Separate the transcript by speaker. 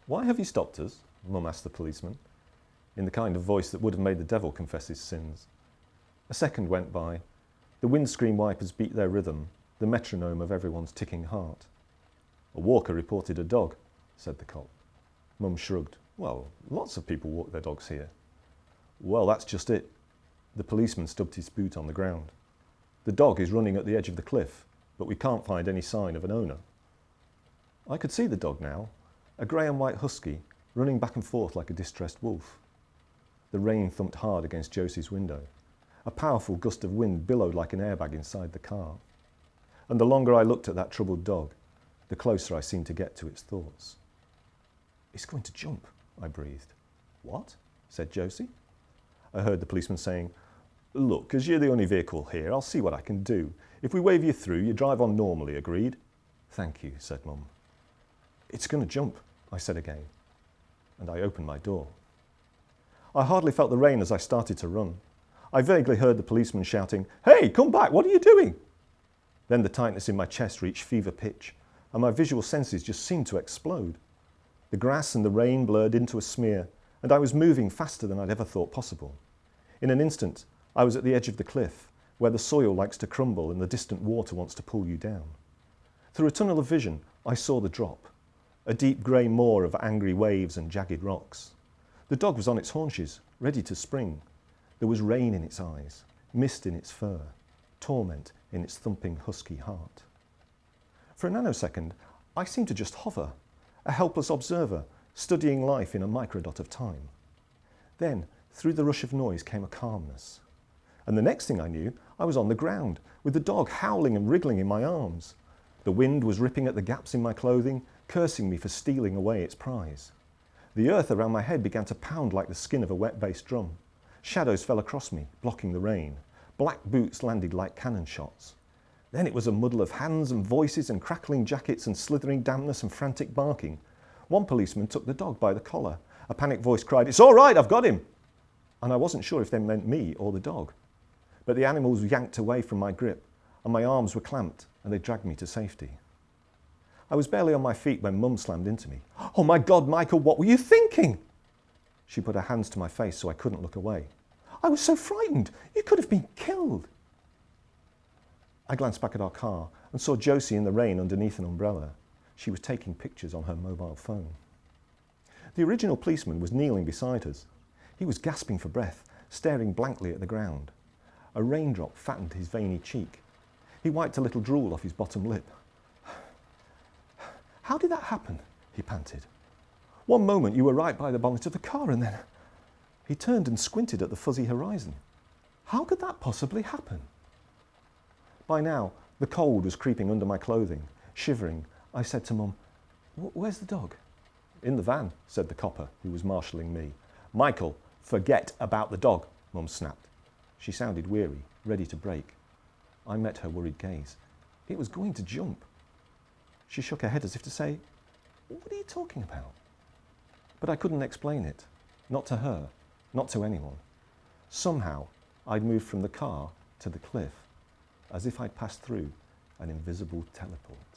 Speaker 1: "Why have you stopped us?" Mum asked the policeman, in the kind of voice that would have made the devil confess his sins. A second went by. The windscreen wipers beat their rhythm, the metronome of everyone's ticking heart. "A walker reported a dog," said the cop. Mum shrugged. "Well, lots of people walk their dogs here." "Well, that's just it." The policeman stubbed his boot on the ground. "The dog is running at the edge of the cliff, but we can't find any sign of an owner." I could see the dog now, a grey and white husky, running back and forth like a distressed wolf. The rain thumped hard against Josie's window. A powerful gust of wind billowed like an airbag inside the car. And the longer I looked at that troubled dog, the closer I seemed to get to its thoughts. "It's going to jump," I breathed. "What?" said Josie. I heard the policeman saying, "Look, as you're the only vehicle here, I'll see what I can do. If we wave you through, you drive on normally, agreed?" "Thank you," said Mum. "It's going to jump," I said again, and I opened my door. I hardly felt the rain as I started to run. I vaguely heard the policeman shouting, "Hey, come back, what are you doing?" Then the tightness in my chest reached fever pitch, and my visual senses just seemed to explode. The grass and the rain blurred into a smear, and I was moving faster than I'd ever thought possible. In an instant, I was at the edge of the cliff, where the soil likes to crumble and the distant water wants to pull you down. Through a tunnel of vision, I saw the drop, a deep grey moor of angry waves and jagged rocks. The dog was on its haunches, ready to spring. There was rain in its eyes, mist in its fur, torment in its thumping husky heart. For a nanosecond, I seemed to just hover, a helpless observer, studying life in a microdot of time. Then, through the rush of noise came a calmness. And the next thing I knew, I was on the ground, with the dog howling and wriggling in my arms. The wind was ripping at the gaps in my clothing, cursing me for stealing away its prize. The earth around my head began to pound like the skin of a wet bass drum. Shadows fell across me, blocking the rain. Black boots landed like cannon shots. Then it was a muddle of hands and voices and crackling jackets and slithering dampness and frantic barking. One policeman took the dog by the collar. A panicked voice cried, "It's all right, I've got him!" And I wasn't sure if they meant me or the dog. But the animal was yanked away from my grip, and my arms were clamped, and they dragged me to safety. I was barely on my feet when Mum slammed into me. "Oh my God, Michael, what were you thinking?" She put her hands to my face so I couldn't look away. "I was so frightened. You could have been killed." I glanced back at our car and saw Josie in the rain underneath an umbrella. She was taking pictures on her mobile phone. The original policeman was kneeling beside us. He was gasping for breath, staring blankly at the ground. A raindrop fattened his veiny cheek. He wiped a little drool off his bottom lip. "How did that happen?" he panted. "One moment you were right by the bonnet of the car and then..." He turned and squinted at the fuzzy horizon. "How could that possibly happen?" By now, the cold was creeping under my clothing. Shivering, I said to Mum, "Where's the dog?" "In the van," said the copper, who was marshalling me. "Michael, forget about the dog," Mum snapped. She sounded weary, ready to break. I met her worried gaze. "It was going to jump." She shook her head as if to say, "What are you talking about?" But I couldn't explain it. Not to her, not to anyone. Somehow, I'd moved from the car to the cliff, as if I'd passed through an invisible teleport.